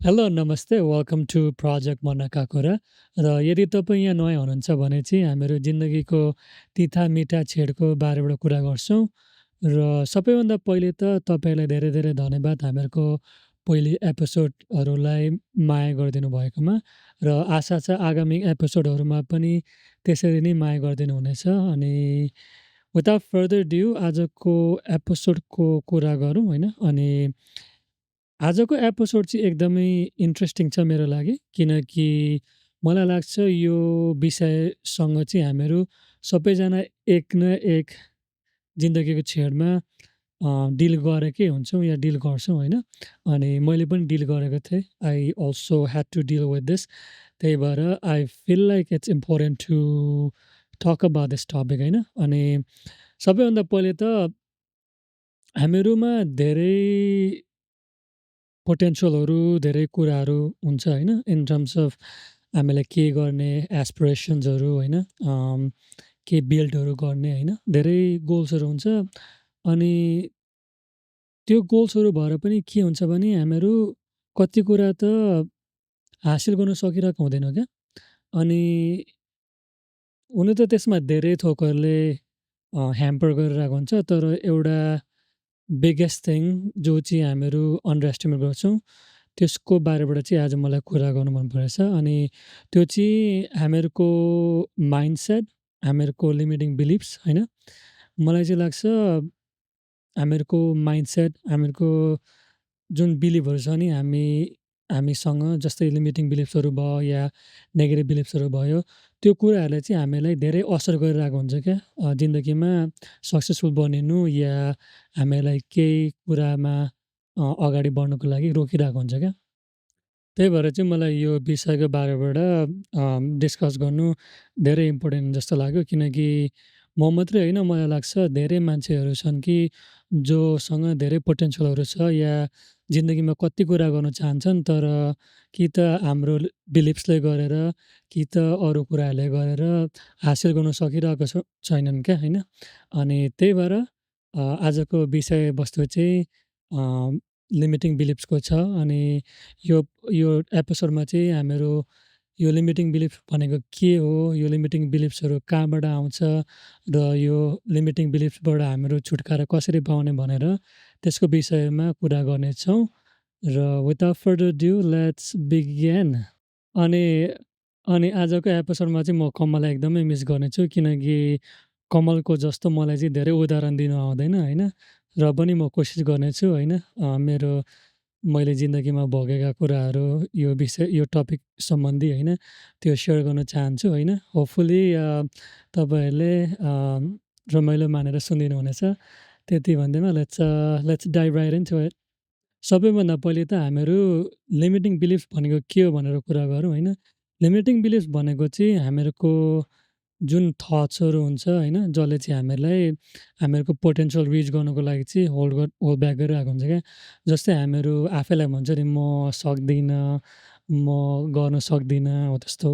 Hello, नमस्ते, welcome to project मनका कुरा र यदि तपाईँ यहाँ नयाँ हुनुहुन्छ भने चाहिँ हामीहरू जिन्दगीको तिथा-मिठा छेडको बारेबाट कुरा गर्छौँ र सबैभन्दा पहिले त तपाईँलाई धेरै धेरै धन्यवाद हामीहरूको पहिले एपिसोडहरूलाई माया गरिदिनु भएकोमा र आशा छ आगामी एपिसोडहरूमा पनि त्यसरी नै माया गरिदिनु हुनेछ अनि विदाउट फर्दर ड्यू आजको एपिसोडको कुरा गरौँ होइन अनि आजको एपिसोड चाहिँ एकदमै इन्ट्रेस्टिङ छ मेरो लागि किनकि मलाई लाग्छ यो विषयसँग चाहिँ हामीहरू सबैजना एक न एक जिन्दगीको छेडमा डिल गरेकै हुन्छौँ या डिल गर्छौँ होइन अनि मैले पनि डिल गरेको थिएँ। I also had to deal with this. त्यही भएर I feel like it's important to talk about this topic होइन अनि सबैभन्दा पहिले त हामीहरूमा धेरै पोटेन्सियलहरू, धेरै कुराहरू हुन्छ होइन, इन टर्म्स अफ हामीलाई के गर्ने एस्पिरेसन्सहरू होइन, के बिल्डहरू गर्ने होइन, धेरै गोल्सहरू हुन्छ। अनि त्यो गोल्सहरू भएर पनि के हुन्छ भने हामीहरू कति कुरा त हासिल गर्न सकिरहेको हुँदैनौँ क्या। अनि हुनु त त्यसमा धेरै थोकहरूले ह्याम्पर गरिरहेको हुन्छ, तर एउटा बिगेस्ट थिङ जो चाहिँ हामीहरू अन्डर एस्टिमेट गर्छौँ, त्यसको बारेबाट चाहिँ आज मलाई कुरा गर्नु मन परेछ। अनि त्यो चाहिँ हामीहरूको माइन्डसेट, हामीहरूको लिमिटिङ बिलिफ्स होइन। मलाई चाहिँ लाग्छ हामीहरूको माइन्डसेट, हामीहरूको जुन बिलिभहरू छ नि हामीसँग जस्तै लिमिटिङ बिलिफ्सहरू भयो या नेगेटिभ बिलिफ्सहरू भयो, त्यो कुराहरूले चाहिँ हामीलाई धेरै असर गरिरहेको हुन्छ क्या। जिन्दगीमा सक्सेसफुल बनिनु या हामीलाई केही कुरामा अगाडि बढ्नुको लागि रोकिरहेको हुन्छ क्या। त्यही भएर चाहिँ मलाई यो विषयको बारेबाट डिस्कस गर्नु धेरै इम्पोर्टेन्ट जस्तो लाग्यो किनकि म मात्रै होइन मलाई लाग्छ धेरै मान्छेहरू छन् कि जोसँग धेरै पोटेन्सियलहरू छ या जिन्दगीमा कति कुरा गर्न चाहन्छन् तर कि त हाम्रो बिलिफ्सले गरेर कि त अरू कुराहरूले गरेर हासिल गर्न सकिरहेको छैनन् क्या होइन। अनि त्यही भएर आजको विषयवस्तु चाहिँ लिमिटिङ बिलिफ्सको छ अनि यो यो एपिसोडमा चाहिँ हामीहरू यो लिमिटिङ बिलिफ भनेको के हो, यो लिमिटिङ बिलिफ्सहरू कहाँबाट आउँछ र यो लिमिटिङ बिलिफ्सबाट हामीहरू छुटकारा कसरी पाउने भनेर त्यसको विषयमा कुरा गर्नेछौँ। र without further due let's begin. अनि अनि आजको एपिसोडमा चाहिँ म कमललाई एकदमै मिस गर्नेछु किनकि कमलको जस्तो मलाई चाहिँ धेरै उदाहरण दिनु आउँदैन होइन। र पनि म कोसिस गर्नेछु होइन, मेरो मैले जिन्दगीमा भोगेका कुराहरू यो टपिक सम्बन्धी होइन, त्यो सेयर गर्न चाहन्छु होइन। होपफुली तपाईँहरूले रमाइलो मानेर सुनिदिनु हुनेछ। त्यति भन्दैमा let's dive right into it. सबैभन्दा पहिले त हामीहरू लिमिटिङ बिलिफ्स भनेको के हो भनेर कुरा गरौँ होइन। लिमिटिङ बिलिफ्स भनेको चाहिँ हामीहरूको जुन थट्सहरू हुन्छ होइन, जसले चाहिँ हामीहरूको पोटेन्सियल रिच गर्नुको लागि चाहिँ होल्ड ब्याक गरिरहेको हुन्छ क्या। जस्तै हामीहरू आफैलाई भन्छ नि म सक्दिनँ, म गर्न सक्दिनँ हो त्यस्तो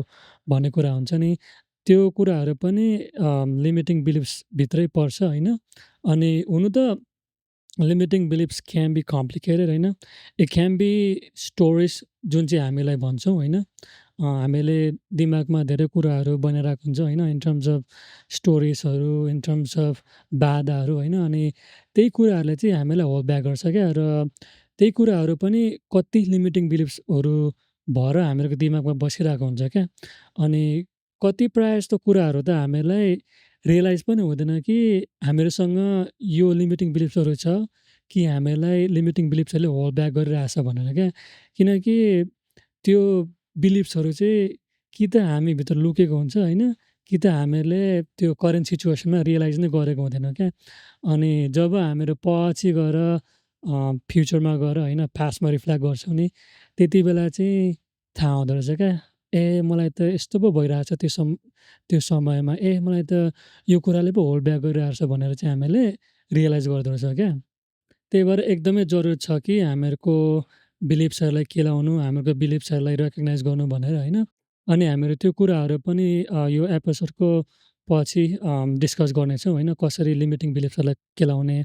भन्ने कुरा हुन्छ नि, त्यो कुराहरू पनि लिमिटिङ बिलिफ्सभित्रै पर्छ होइन। अनि हुनु त limiting beliefs can be complicated होइन, इट क्यान बी स्टोरिज जुन चाहिँ हामीलाई भन्छौँ होइन। हामीले दिमागमा धेरै कुराहरू बनाइरहेको हुन्छ होइन, इन टर्म्स अफ स्टोरिजहरू, इन टर्म्स अफ बाधाहरू होइन। अनि त्यही कुराहरूले चाहिँ हामीलाई होल्ड ब्याक गर्छ क्या। र त्यही कुराहरू पनि कति लिमिटिङ बिलिफ्सहरू भएर हामीहरूको दिमागमा बसिरहेको हुन्छ क्या। अनि कति प्रायः जस्तो कुराहरू त हामीलाई रियलाइज पनि हुँदैन कि हामीहरूसँग यो लिमिटिङ बिलिफ्सहरू छ कि हामीलाई लिमिटिङ बिलिफ्सहरूले होल्ड ब्याक गरिरहेछ भनेर क्या। किनकि त्यो बिलिफ्सहरू चाहिँ कि त हामीभित्र लुकेको हुन्छ होइन, कि त हामीहरूले त्यो करेन्ट सिचुएसनमा रियलाइज नै गरेको हुँदैन क्या। अनि जब हामीहरू पछि गएर फ्युचरमा गएर होइन पास्टमा रिफ्लेक्ट गर्छौँ नि, त्यति बेला चाहिँ थाहा हुँदो रहेछ क्या। ए मलाई त यस्तो पो भइरहेछ त्यो समयमा, ए मलाई त यो कुराले पो होल्ड ब्याक गरिरहेछ भनेर चाहिँ हामीले रियलाइज गर्दो रहेछ क्या। त्यही भएर एकदमै जरुरी छ कि हामीहरूको बिलिफ्सहरूलाई केलाउनु, हामीहरूको बिलिफ्सहरूलाई रेकग्नाइज गर्नु भनेर होइन। अनि हामीहरू त्यो कुराहरू पनि यो एपिसोडको पछि डिस्कस गर्नेछौँ होइन, कसरी लिमिटिङ बिलिफ्सहरूलाई केलाउने,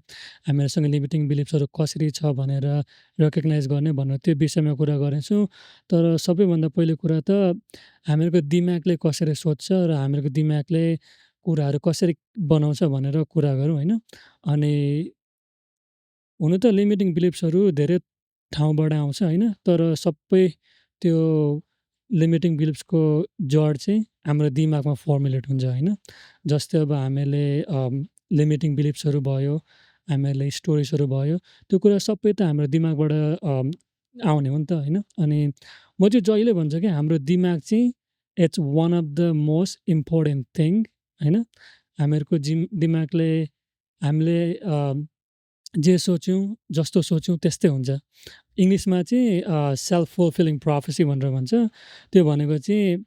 हामीहरूसँग लिमिटिङ बिलिफ्सहरू कसरी छ भनेर रिकग्नाइज गर्ने भनेर त्यो विषयमा कुरा गर्नेछौँ। तर सबैभन्दा पहिलो कुरा त हामीहरूको दिमागले कसरी सोच्छ र हामीहरूको दिमागले कुराहरू कसरी बनाउँछ भनेर कुरा गरौँ होइन। अनि हुनु त लिमिटिङ बिलिफ्सहरू धेरै ठाउँबाट आउँछ होइन, तर सबै त्यो लिमिटिङ बिलिफ्सको जड चाहिँ हाम्रो दिमागमा फर्मुलेट हुन्छ होइन। जस्तै अब हामीले लिमिटिङ बिलिफ्सहरू भयो, हामीहरूले स्टोरिजहरू भयो, त्यो कुरा सबै त हाम्रो दिमागबाट आउने हो नि त होइन। अनि म चाहिँ जहिले भन्छु कि हाम्रो दिमाग चाहिँ it's one of the most important thing होइन। हामीहरूको दिमागले हामीले जे सोच्यौँ, जस्तो सोच्यौँ त्यस्तै हुन्छ। इङ्ग्लिसमा चाहिँ सेल्फ फुलफिलिङ प्रोफेसी भनेर भन्छ। त्यो भनेको चाहिँ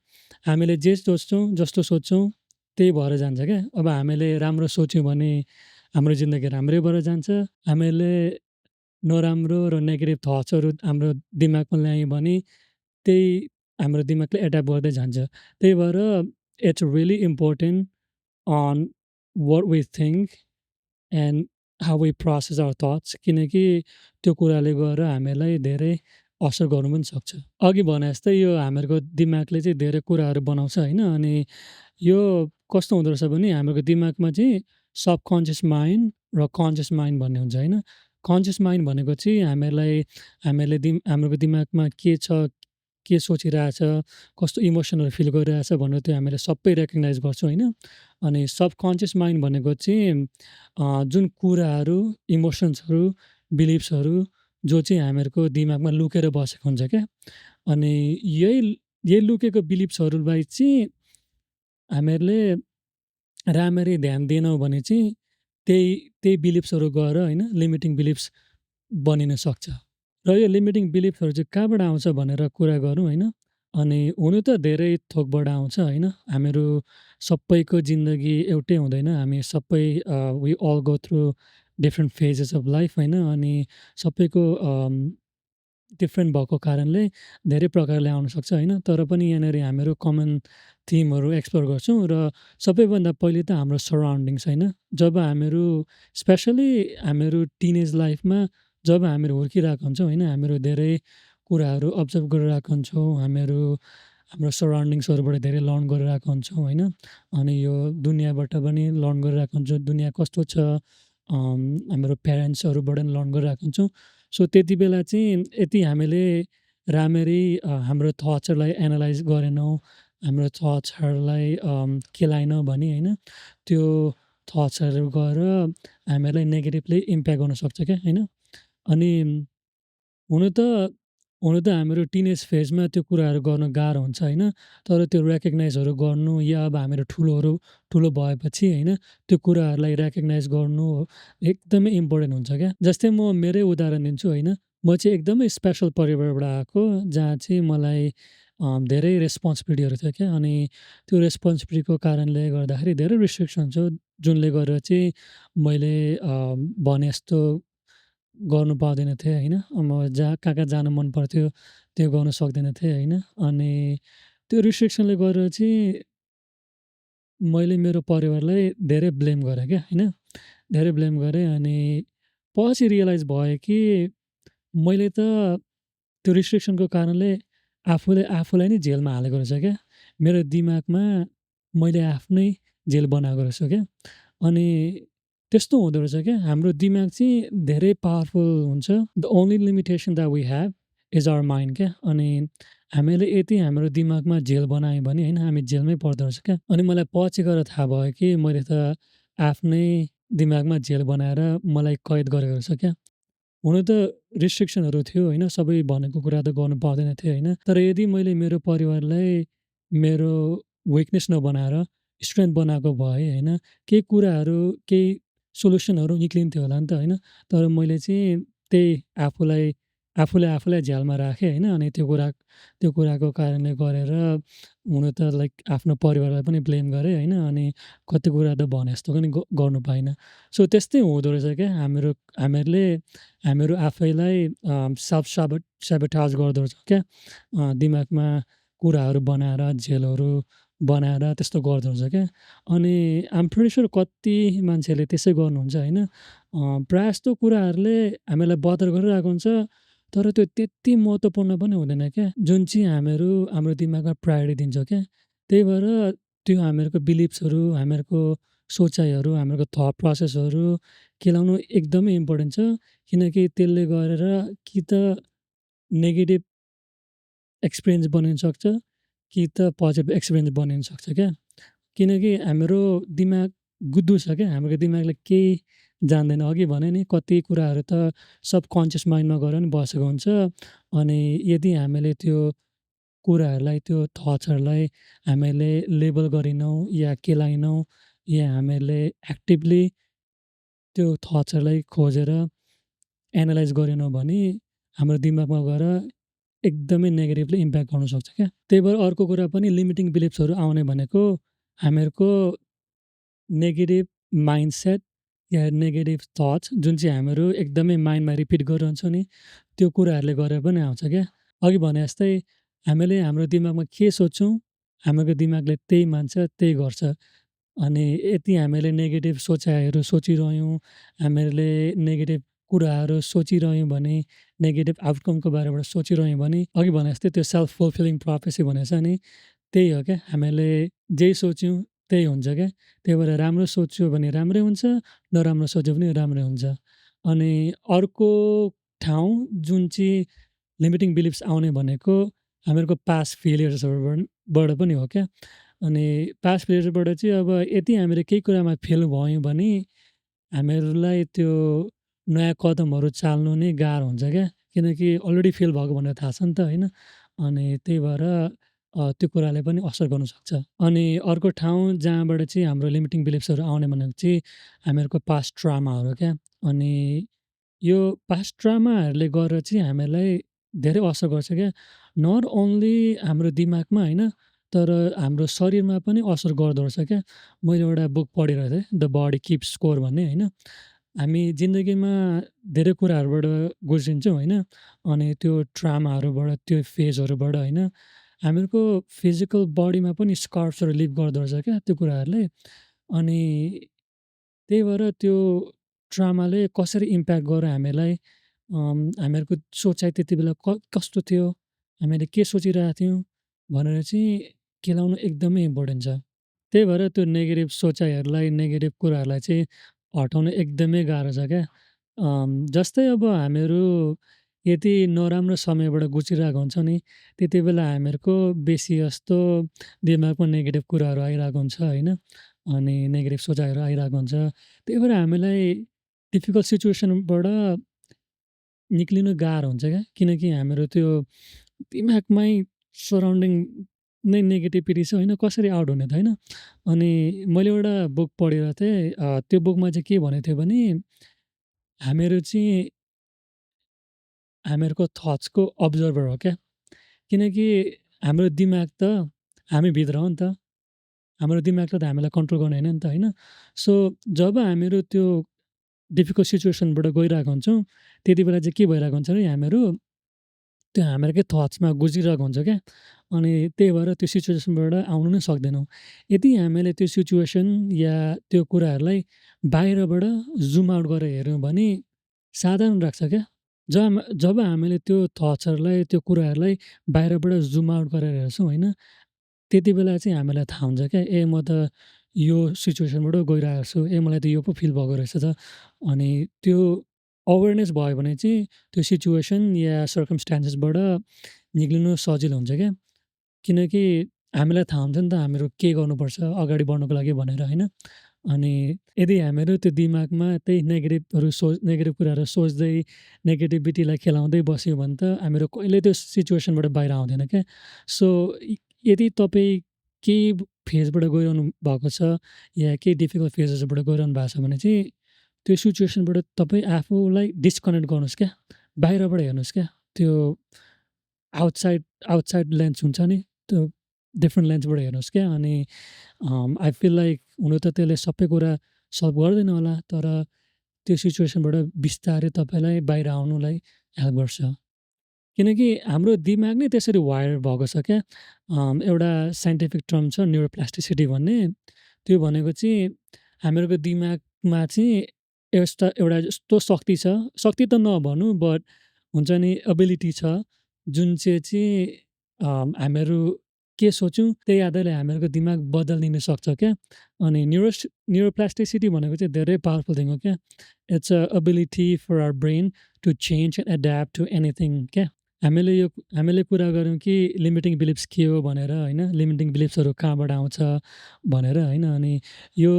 हामीले जे सोच्छौँ, जस्तो सोच्छौँ त्यही भएर जान्छ क्या। अब हामीले राम्रो सोच्यौँ भने हाम्रो जिन्दगी राम्रै भएर जान्छ। हामीले नराम्रो र नेगेटिभ थट्सहरू हाम्रो दिमागमा ल्यायौँ भने त्यही हाम्रो दिमागले एड्याप्ट गर्दै जान्छ। त्यही भएर it's really important on what we think and how we process our thoughts, किनकि त्यो कुराले गएर हामीलाई धेरै असर गर्नु पनि सक्छ। अघि भने जस्तै यो हामीहरूको दिमागले चाहिँ धेरै कुराहरू बनाउँछ होइन। अनि यो कस्तो हुँदोरहेछ भने हामीहरूको दिमागमा चाहिँ सबकन्सियस माइन्ड र कन्सियस माइन्ड भन्ने हुन्छ होइन। कन्सियस माइन्ड भनेको चाहिँ हामीहरूले हाम्रो दिमागमा के छ, के सोचिरहेछ, कस्तो इमोसनहरू फिल गरिरहेछ भनेर त्यो हामीले सबै रेकग्नाइज गर्छौँ होइन। अनि सबकन्सियस माइन्ड भनेको चाहिँ जुन कुराहरू, इमोसन्सहरू, बिलिफ्सहरू जो चाहिँ हामीहरूको दिमागमा लुकेर बसेको हुन्छ क्या। अनि यही लुकेको बिलिफ्सहरूलाई चाहिँ हामीहरूले राम्ररी ध्यान दिएनौँ भने चाहिँ त्यही त्यही बिलिफ्सहरू गएर होइन लिमिटिङ बिलिफ्स बनिन सक्छ। र यो लिमिटिङ बिलिफहरू चाहिँ कहाँबाट आउँछ भनेर कुरा गरौँ होइन। अनि हुनु त धेरै थोकबाट आउँछ होइन। हामीहरू सबैको जिन्दगी एउटै हुँदैन। हामी सबै we all go through different phases of life होइन। अनि सबैको डिफ्रेन्ट भएको कारणले धेरै प्रकारले आउनसक्छ होइन। तर पनि यहाँनिर हामीहरू कमन थिमहरू एक्सप्लोर गर्छौँ र सबैभन्दा पहिले त हाम्रो सराउन्डिङ्स होइन। जब हामीहरू स्पेसली हामीहरू टिनेज लाइफमा जब हामीहरू हुर्किरहेको हुन्छौँ होइन, हामीहरू धेरै कुराहरू अब्जर्भ गरिरहेको हुन्छौँ। हामीहरू हाम्रो सराउन्डिङ्सहरूबाट धेरै लर्न गरिरहेको हुन्छौँ होइन। अनि यो दुनियाँबाट पनि लर्न गरिरहेको हुन्छौँ, दुनियाँ कस्तो छ, हाम्रो प्यारेन्ट्सहरूबाट पनि लर्न गरिरहेको हुन्छौँ। सो त्यति बेला चाहिँ यदि हामीले राम्ररी हाम्रो थट्सहरूलाई एनालाइज गरेनौँ, हाम्रो थट्सहरूलाई केलाएनौँ भने होइन, त्यो थट्सहरू गएर हामीहरूलाई नेगेटिभली इम्प्याक्ट गर्नसक्छ क्या होइन। अनि हुनु त हुनु त हाम्रो टिनेज फेजमा त्यो कुराहरू गर्न गाह्रो हुन्छ होइन। तर त्यो रेकग्नाइजहरू गर्नु या अब हामीहरू ठुलो भएपछि होइन, त्यो कुराहरूलाई रेकग्नाइज गर्नु एकदमै इम्पोर्टेन्ट हुन्छ क्या। जस्तै म मेरै उदाहरण दिन्छु होइन। म चाहिँ एकदमै स्पेसल परिवारबाट आएको, जहाँ चाहिँ मलाई धेरै रेस्पोन्सिबिलिटीहरू थियो क्या। अनि त्यो रेस्पोन्सिबिलिटीको कारणले गर्दाखेरि धेरै रिस्ट्रिक्सन छ, जुनले गरेर चाहिँ मैले भने जस्तो गर्नु पाउँदैन थिएँ होइन। म जहाँ कहाँ जान मन पर्थ्यो त्यो गर्नु सक्दैन थिएँ होइन। अनि त्यो रिस्ट्रिक्सनले गरेर चाहिँ मैले मेरो परिवारलाई धेरै ब्लेम गरेँ क्या होइन। धेरै ब्लेम गरेँ। अनि पछि रियलाइज भयो कि मैले त त्यो रिस्ट्रिक्सनको कारणले आफूलाई नै जेलमा हालेको रहेछ क्या। मेरो दिमागमा मैले आफ्नै जेल बनाएको रहेछु क्या। अनि त्यस्तो हुँदो रहेछ क्या। हाम्रो दिमाग चाहिँ धेरै पावरफुल हुन्छ। The only limitation that we have is our mind क्या। अनि हामीले यति हाम्रो दिमागमा जेल बनायौँ भने होइन, हामी जेलमै पर्दो रहेछ क्या। अनि मलाई पछि गएर थाहा भयो कि मैले त आफ्नै दिमागमा जेल बनाएर मलाई कैद गरेको रहेछ क्या। हुनु त रिस्ट्रिक्सनहरू थियो होइन, सबै भनेको कुरा त गर्नु पाउँदैन थिएँ होइन। तर यदि मैले मेरो परिवारलाई मेरो विकनेस नबनाएर स्ट्रेन्थ बनाएको भए होइन, केही कुराहरू, केही सोल्युसनहरू निक्लिन्थ्यो होला नि त होइन। तर मैले चाहिँ त्यही आफूलाई झ्यालमा राखेँ होइन। अनि त्यो कुराको कारणले गरेर हुनु त लाइक आफ्नो परिवारलाई पनि ब्लेम गरेँ होइन। अनि कति कुरा त भने जस्तो पनि गर्नु पाइनँ। सो त्यस्तै हुँदो रहेछ क्या। हामीहरू आफैलाई सेल्फ स्याबोटाज गर्दो रहेछ क्या। दिमागमा कुराहरू बनाएर जेलहरू बनाएर त्यस्तो गर्दो रहेछ क्या। अनि आइ एम प्रिटी स्योर कति मान्छेले त्यसै गर्नुहुन्छ होइन। प्रायः जस्तो कुराहरूले हामीलाई बदर गरिरहेको हुन्छ, तर त्यो त्यति महत्त्वपूर्ण पनि हुँदैन क्या, जुन चाहिँ हामीहरू हाम्रो दिमागमा प्रायोरिटी दिन्छौँ क्या। त्यही भएर त्यो हामीहरूको बिलिफ्सहरू, हामीहरूको सोचाइहरू, हामीहरूको थट प्रोसेसहरू केलाउनु एकदमै इम्पोर्टेन्ट छ। किनकि त्यसले गरेर कि त नेगेटिभ एक्सपिरियन्स बनिन सक्छ, कि त पोजिटिभ एक्सपिरियन्स बनिन सक्छ क्या। किनकि हाम्रो दिमाग गुद्दु छ क्या, हाम्रो दिमागले केही जान्दैन। अघि भने नि कति कुराहरू त सबकन्सियस माइन्डमा गएर नि बसेको हुन्छ। अनि यदि हामीले त्यो कुराहरूलाई, त्यो थट्सहरूलाई हामीले लेबल गरेनौँ या केलाएनौँ, या हामीले एक्टिभली त्यो थट्सहरूलाई खोजेर एनालाइज गरेनौँ भने हाम्रो दिमागमा गएर एकदमै नेगेटिभली इम्प्याक्ट गर्न सक्छ क्या। त्यही भएर अर्को कुरा पनि लिमिटिङ बिलिफ्सहरू आउने भनेको हामीहरूको नेगेटिभ माइन्डसेट या नेगेटिभ थट्स जुन चाहिँ हामीहरू एकदमै माइन्डमा रिपिट गरिरहन्छौँ नि, त्यो कुराहरूले गरेर पनि आउँछ क्या। अघि भने जस्तै हामीले हाम्रो दिमागमा के सोच्छौँ, हाम्रो दिमागले त्यही मान्छ, त्यही गर्छ। अनि यति हामीले नेगेटिभ सोचाइहरू सोचिरह्यौँ, हामीले नेगेटिभ कुराहरू सोचिरह्यौँ भने, नेगेटिभ आउटकमको बारेबाट सोचिरह्यौँ भने, अघि भने जस्तै त्यो सेल्फ फुलफिलिङ प्रोफेसी भनेको छ नि, त्यही हो क्या। हामीले जेही सोच्यौँ त्यही हुन्छ क्या। त्यही भएर राम्रो सोच्यो भने राम्रै हुन्छ, नराम्रो सोच्यो भने राम्रै हुन्छ। अनि अर्को ठाउँ जुन चाहिँ लिमिटिङ बिलिफ्स आउने भनेको हामीहरूको पास्ट फेलियर्सबाट पनि हो क्या। अनि पास्ट फेलियर्सबाट चाहिँ अब यदि हामीले केही कुरामा फेल भयौँ भने हामीहरूलाई त्यो नयाँ कदमहरू चाल्नु नै गाह्रो हुन्छ क्या। किनकि अलरेडी फेल भएको भनेर थाहा छ नि त होइन। अनि त्यही भएर त्यो कुराले पनि असर गर्नु सक्छ। अनि अर्को ठाउँ जहाँबाट चाहिँ हाम्रो लिमिटिङ बिलिफ्सहरू आउने भनेको चाहिँ हामीहरूको पास्ट ट्रामाहरू क्या। अनि यो पास्ट ट्रामाहरूले गरेर चाहिँ हामीलाई धेरै असर गर्छ क्या। नट ओन्ली हाम्रो दिमागमा होइन, तर हाम्रो शरीरमा पनि असर गर्दो रहेछ क्या। मैले एउटा बुक पढिरहेको थिएँ, द बडी किप्स स्कोर भन्ने होइन। हामी जिन्दगीमा धेरै कुराहरूबाट गुज्रिन्छौँ होइन। अनि त्यो ट्रामाहरूबाट, त्यो फेजहरूबाट होइन, हामीहरूको फिजिकल बडीमा पनि स्कार्सहरू लिभ गर्दो रहेछ क्या त्यो कुराहरूले। अनि त्यही भएर त्यो ट्रामाले कसरी इम्प्याक्ट गर्यो हामीलाई, हामीहरूको सोचाइ त्यति बेला कस्तो थियो, हामीले के सोचिरहेका थियौँ भनेर चाहिँ केलाउनु एकदमै इम्पोर्टेन्ट छ। त्यही भएर त्यो नेगेटिभ सोचाइहरूलाई, नेगेटिभ कुराहरूलाई चाहिँ हटाउनु एकदमै गाह्रो छ क्या। जस्तै अब हामीहरू यदि नराम्रो समयबाट गुज्रिरहेको हुन्छ नि, त्यति बेला हामीहरूको बेसी जस्तो दिमागमा नेगेटिभ कुराहरू आइरहेको हुन्छ होइन। अनि नेगेटिभ सोचाइहरू आइरहेको हुन्छ। त्यही भएर हामीलाई डिफिकल्ट सिचुएसनबाट निक्लिनु गाह्रो हुन्छ क्या। किनकि हाम्रो त्यो दिमागमै सराउन्डिङ नै नेगेटिभिटी छ होइन, कसरी आउट हुने त होइन। अनि मैले एउटा बुक पढेको थिएँ, त्यो बुकमा चाहिँ के भनेको थियो भने हामीहरू चाहिँ हामीहरूको थट्सको अब्जर्भर हो क्या। किनकि हाम्रो दिमाग त हामीभित्र हो नि त। हाम्रो दिमागले त हामीलाई कन्ट्रोल गर्ने होइन नि त होइन। सो जब हामीहरू त्यो डिफिकल्ट सिचुएसनबाट गइरहेको हुन्छौँ, त्यति बेला चाहिँ के भइरहेको हुन्छ भने हामीहरू त्यो हामीहरूकै थट्समा गुज्रिरहेको हुन्छ क्या। अनि त्यही भएर त्यो सिचुएसनबाट आउनु नै सक्दैनौँ। यदि हामीले त्यो सिचुएसन या त्यो कुराहरूलाई बाहिरबाट जुम आउट गरेर हेऱ्यौँ भने साधारण लाग्छ क्या। जब हामीले त्यो थट्सहरूलाई, त्यो कुराहरूलाई बाहिरबाट जुम आउट गरेर हेर्छौँ होइन, त्यति बेला चाहिँ हामीलाई थाहा हुन्छ क्या, ए म त यो सिचुएसनबाट गइरहेको छु, ए मलाई त यो पो फिल भएको रहेछ त। अनि त्यो अवेरनेस भयो भने चाहिँ त्यो सिचुएसन या सर्कमस्टान्सेसबाट निक्लिनु सजिलो हुन्छ क्या। किनकि हामीलाई थाहा हुन्छ नि त हामीहरू के गर्नुपर्छ अगाडि बढ्नुको लागि भनेर होइन। अनि यदि हामीहरू त्यो दिमागमा त्यही नेगेटिभ कुराहरू सोच्दै, नेगेटिभिटीलाई खेलाउँदै बस्यौँ भने त हामीहरू कहिले त्यो सिचुएसनबाट बाहिर आउँदैन क्या। सो यदि तपाईँ केही फेजबाट गइरहनु भएको छ या केही डिफिकल्ट फेजेसबाट गइरहनु भएको छ भने चाहिँ त्यो सिचुएसनबाट तपाईँ आफूलाई डिस्कनेक्ट गर्नुहोस् क्या। बाहिरबाट हेर्नुहोस् क्या। त्यो आउटसाइड आउटसाइड लेन्स हुन्छ नि, त्यो डिफ्रेन्ट लेन्सबाट हेर्नुहोस् क्या। अनि आई फिल लाइक हुनु त त्यसले सबै कुरा सल्भ गर्दैन होला, तर त्यो सिचुएसनबाट बिस्तारै तपाईँलाई बाहिर आउनुलाई हेल्प गर्छ। किनकि हाम्रो दिमाग नै त्यसरी वायर भएको छ क्या। एउटा साइन्टिफिक टर्म छ न्युरोप्लास्टिसिटी भन्ने। त्यो भनेको चाहिँ हामीहरूको दिमागमा चाहिँ एउटा यस्तो शक्ति छ, शक्ति त नभनौँ बट हुन्छ नि एबिलिटी छ, जुन चाहिँ हामीहरू के सोच्यौँ त्यही आधारले हामीहरूको दिमाग बदलिन सक्छ क्या। अनि न्युरोप्लास्टिसिटी भनेको चाहिँ धेरै पावरफुल थिङ हो क्या। It's a ability for our brain to change and adapt to anything क्या। हामीले कुरा गऱ्यौँ कि लिमिटिङ बिलिफ्स के हो भनेर होइन, लिमिटिङ बिलिफ्सहरू कहाँबाट आउँछ भनेर होइन। अनि यो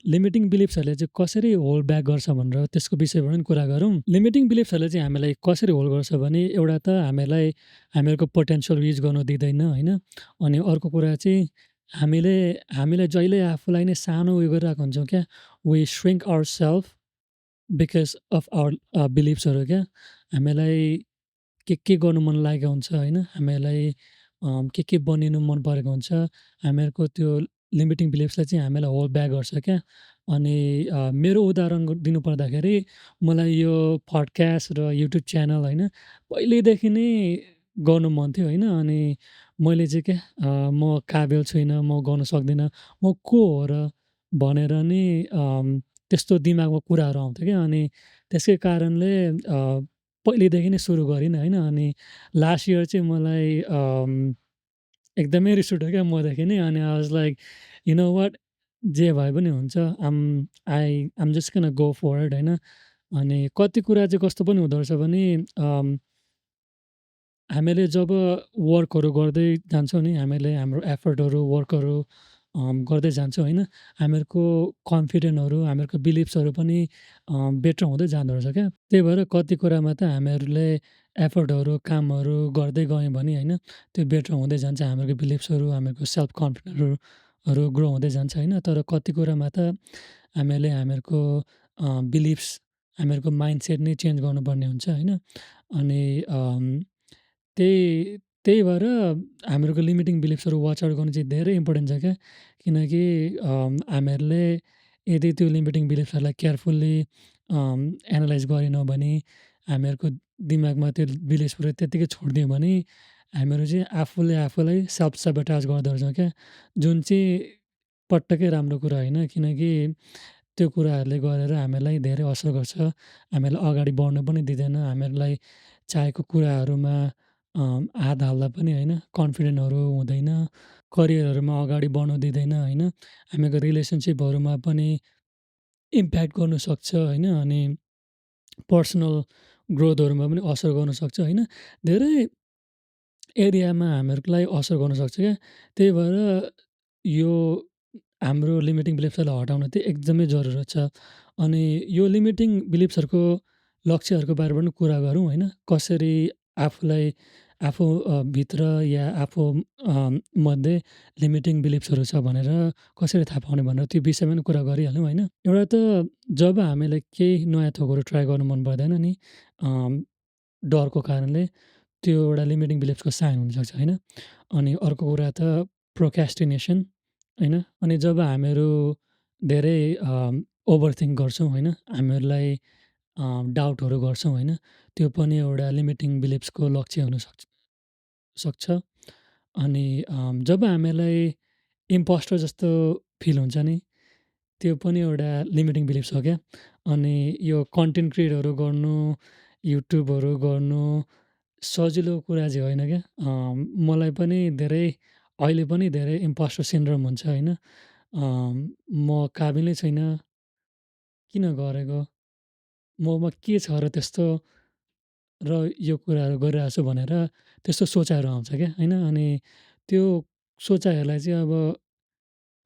लिमिटिङ बिलिफ्सहरूले चाहिँ कसरी होल्ड ब्याक गर्छ भनेर त्यसको विषयबाट पनि कुरा गरौँ। लिमिटिङ बिलिफ्सहरूले चाहिँ हामीलाई कसरी होल्ड गर्छ भने एउटा त हामीलाई हामीहरूको पोटेन्सियल रिच गर्नु दिँदैन होइन। अनि अर्को कुरा चाहिँ हामीले हामीले जहिले आफूलाई नै सानो उयो गरिरहेको हुन्छौँ क्या। We shrink ourselves because of our बिलिफ्सहरू क्या। हामीलाई के गर्नु मन लागेको हुन्छ होइन, हामीलाई के बनिनु मन परेको हुन्छ, हामीहरूको त्यो लिमिटिङ बिलिफ्सले चाहिँ हामीलाई होल्ड ब्याक गर्छ क्या। अनि मेरो उदाहरण दिनुपर्दाखेरि मलाई यो पडकास्ट र युट्युब च्यानल होइन पहिल्यैदेखि नै गर्नु मन थियो होइन। अनि मैले चाहिँ क्या म काबिल छुइनँ, म गर्नु सक्दिनँ, म को हो र भनेर नि त्यस्तो दिमागमा कुराहरू आउँथ्यो क्या। अनि त्यसै कारणले पहिलेदेखि नै सुरु गरिनँ होइन। अनि लास्ट इयर चाहिँ मलाई एकदमै रिस उठ्यो क्या मदेखि नै। अनि I was like you know what, जे भए पनि हुन्छ, I'm just gonna go for it होइन। अनि कति कुरा चाहिँ कस्तो पनि हुँदो रहेछ भने हामीले जब वर्कहरू गर्दै जान्छौँ नि, हामीले हाम्रो एफर्टहरू, वर्कहरू गर्दै जान्छौँ होइन, हामीहरूको कन्फिडेन्टहरू, हामीहरूको बिलिफ्सहरू पनि बेटर हुँदै जाँदो रहेछ क्या। त्यही भएर कति कुरामा त हामीहरूले एफर्टहरू, कामहरू गर्दै गयौँ भने होइन, त्यो बेटर हुँदै जान्छ। हामीहरूको बिलिफ्सहरू, हामीहरूको सेल्फ कन्फिडेन्टहरू ग्रो हुँदै जान्छ होइन। तर कति कुरामा त हामीले हामीहरूको बिलिफ्स, हामीहरूको माइन्डसेट नै चेन्ज गर्नुपर्ने हुन्छ होइन। अनि त्यही त्यही भएर हामीहरूको लिमिटिङ बिलिफ्सहरू वाच आउट गर्नु चाहिँ धेरै इम्पोर्टेन्ट छ क्या। किनकि हामीहरूले यदि त्यो लिमिटिङ बिलिफ्सहरूलाई केयरफुल्ली एनालाइज गरेनौँ भने, हामीहरूको दिमागमा त्यो बिलिफ्सहरू त्यत्तिकै छोडिदियौँ भने हामीहरू चाहिँ आफूले आफूलाई सेल्फ सेबोटाज गर्दो रहेछौँ क्या। जुन चाहिँ पटक्कै राम्रो कुरा होइन। किनकि त्यो कुराहरूले गरेर हामीलाई धेरै असर गर्छ। हामीलाई अगाडि बढ्नु पनि दिँदैन। हामीहरूलाई चाहेको कुराहरूमा हात हाल्दा पनि होइन, कन्फिडेन्टहरू हुँदैन। करियरहरूमा अगाडि बढ्नु दिँदैन होइन। हामीहरूको रिलेसनसिपहरूमा पनि इम्प्याक्ट गर्नुसक्छ होइन। अनि पर्सनल ग्रोथहरूमा पनि असर गर्नुसक्छ होइन। धेरै एरियामा हामीहरूलाई असर गर्नुसक्छ क्या। त्यही भएर यो हाम्रो लिमिटिङ बिलिफ्सहरूलाई हटाउन चाहिँ एकदमै जरुरत छ। अनि यो लिमिटिङ बिलिफ्सहरूको लक्ष्यहरूको बारेमा पनि कुरा गरौँ होइन। कसरी आफूलाई आफू भित्र या आफू मध्ये लिमिटिङ बिलिफ्सहरू छ भनेर कसरी थाहा पाउने भनेर त्यो विषयमा पनि कुरा गरिहालौँ होइन। एउटा त जब हामीलाई केही नयाँ थोकहरू ट्राई गर्नु मन पर्दैन नि, डरको कारणले, त्यो एउटा लिमिटिङ बिलिफ्सको साइन हुनसक्छ होइन। अनि अर्को कुरा त प्रोक्रास्टिनेसन होइन। अनि जब हामीहरू धेरै ओभरथिङ्क गर्छौँ होइन, हामीहरूलाई डाउटहरू गर्छौँ होइन, त्यो पनि एउटा लिमिटिङ बिलिफ्सको लक्ष्य सक्छ। अनि जब हामीलाई इम्पोस्टर जस्तो फिल हुन्छ नि, त्यो पनि एउटा लिमिटिङ बिलिफ्स हो क्या। अनि यो कन्टेन्ट क्रिएटहरू गर्नु, युट्युबहरू गर्नु सजिलो कुरा चाहिँ होइन क्या। मलाई पनि धेरै अहिले पनि धेरै इम्पोस्टर सिन्ड्रोम हुन्छ होइन। म काबिलै छैन, किन गरेको? ममा के छ र त्यस्तो, र यो कुराहरू गरिरहेको छु भनेर त्यस्तो सोचाइहरू आउँछ क्या होइन। अनि त्यो सोचाइहरूलाई चाहिँ अब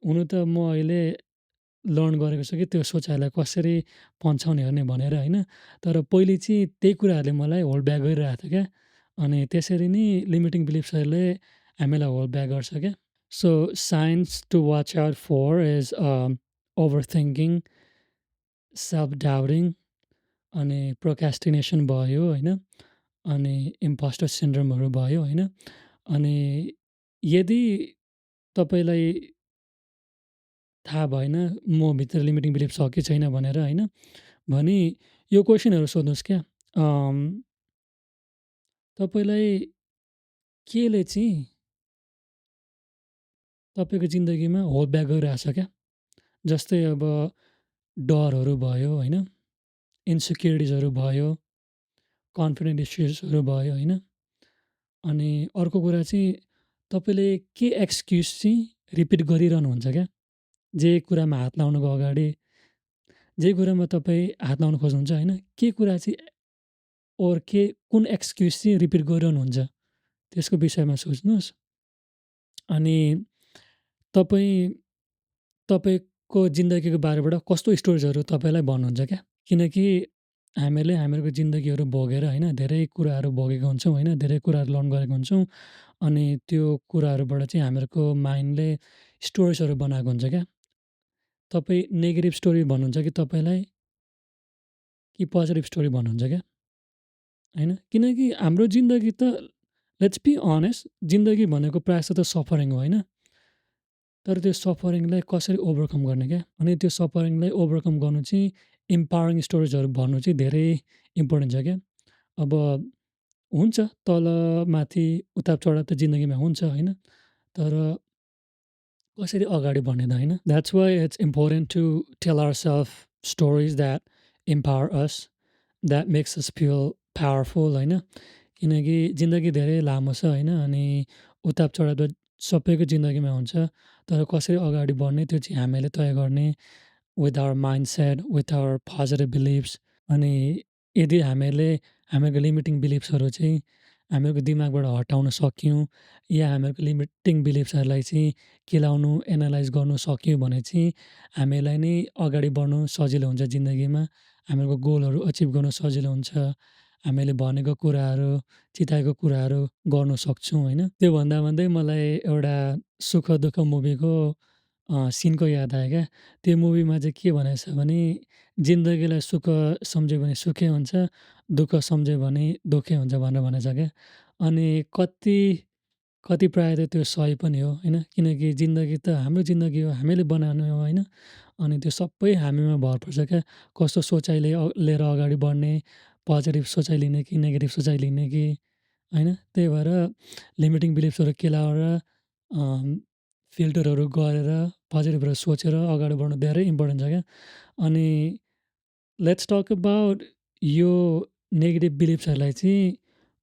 हुनु त म अहिले लर्न गरेको छु कि त्यो सोचाइहरूलाई कसरी पन्छाउने हो भनेर होइन। तर पहिले चाहिँ त्यही कुराहरूले मलाई होल्ड ब्याक गरिरहेको थियो क्या। अनि त्यसरी नै लिमिटिङ बिलिफ्सहरूले हामीलाई होल्ड ब्याक गर्छ क्या। So signs to watch out for is overthinking, self doubting, अनि प्रोक्रास्टिनेसन भयो होइन। अनि इम्पोस्टर सिन्ड्रोमहरू भयो होइन। अनि यदि तपाईँलाई थाहा भएन मभित्र लिमिटिङ बिलिफ छ कि छैन भनेर होइन, भने यो क्वेसनहरू सोध्नुहोस् क्या। तपाईँलाई केले चाहिँ तपाईँको जिन्दगीमा होल्ड ब्याक गरिरहेछ क्या? जस्तै अब डरहरू भयो होइन? इन्सेक्युरिटिजहरू भयो, कन्फिडेन्ट इस्युजहरू भयो होइन? अनि अर्को कुरा चाहिँ तपाईँले के एक्सक्युज चाहिँ रिपिट गरिरहनुहुन्छ क्या? जे कुरामा हात लाउनुको अगाडि, जे कुरामा तपाईँ हात लाउन खोज्नुहुन्छ होइन? के कुरा चाहिँ के कुन एक्सक्युज चाहिँ रिपिट गरिरहनुहुन्छ? त्यसको विषयमा सोच्नुहोस्। अनि तपाईँ तपाईँको जिन्दगीको बारेबाट कस्तो स्टोरिजहरू तपाईँलाई भन्नुहुन्छ क्या? किनकि हामीले हामीहरूको जिन्दगीहरू भोगेर होइन, धेरै कुराहरू भोगेको हुन्छौँ होइन, धेरै कुराहरू लर्न गरेको हुन्छौँ। अनि त्यो कुराहरूबाट चाहिँ हामीहरूको माइन्डले स्टोरिजहरू बनाएको हुन्छ क्या। तपाईँ नेगेटिभ स्टोरी भन्नुहुन्छ कि तपाईँलाई कि पोजिटिभ स्टोरी भन्नुहुन्छ क्या? होइन? किनकि हाम्रो जिन्दगी त लेट्स बी अनेस्ट जिन्दगी भनेको प्रायः जस्तो त सफरिङ हो होइन? तर त्यो सफरिङलाई कसरी ओभरकम गर्ने क्या? अनि त्यो सफरिङलाई ओभरकम गर्नु चाहिँ इम्पावरिङ स्टोरिजहरू भन्नु चाहिँ धेरै इम्पोर्टेन्ट छ क्या। अब हुन्छ तल माथि उतार चढाव त जिन्दगीमा हुन्छ होइन? तर कसरी अगाडि बढ्ने त होइन? That's why it's important to tell ourselves stories that empower us, that makes us feel powerful होइन? किनकि जिन्दगी धेरै लामो छ होइन? अनि उतार चढाव त सबैको जिन्दगीमा हुन्छ। तर कसरी अगाडि बढ्ने त्यो चाहिँ हामीले तय गर्ने with our mindset, with our positive beliefs. अनि यदि हामीहरूले हामीहरूको लिमिटिङ बिलिफ्सहरू चाहिँ हामीहरूको दिमागबाट हटाउन सक्यौँ या हामीहरूको लिमिटिङ बिलिफ्सहरूलाई चाहिँ केलाउनु, एनालाइज गर्नु सक्यौँ भने चाहिँ हामीलाई नै अगाडि बढ्नु सजिलो हुन्छ जिन्दगीमा। हामीहरूको गोलहरू अचिभ गर्नु सजिलो हुन्छ। हामीले भनेको कुराहरू, चिताएको कुराहरू गर्नु सक्छौँ होइन। त्यो भन्दा भन्दै मलाई एउटा सुख-दुःख मुभीको सिनको याद आयो क्या। त्यो मुभीमा चाहिँ के भनेको छ भने, जिन्दगीलाई सुख सम्झ्यो भने सुखै हुन्छ, दुःख सम्झ्यो भने दुःखै हुन्छ भनेर भनेको छ क्या। अनि कति प्रायः त त्यो सही पनि हो होइन। किनकि जिन्दगी त हाम्रो जिन्दगी हो, हामीले बनाउने हो होइन। अनि त्यो सबै हामीमा भर पर्छ क्या। कस्तो सोचाइले लिएर अगाडि बढ्ने, पोजिटिभ सोचाइ लिने कि नेगेटिभ सोचाइ लिने कि होइन। त्यही भएर लिमिटिङ बिलिफ्सहरू केलाएर फिल्टरहरू गरेर पोजिटिभहरू सोचेर अगाडि बढ्नु धेरै इम्पोर्टेन्ट छ क्या। अनि लेट्स टक अबाउट यो नेगेटिभ बिलिफ्सहरूलाई चाहिँ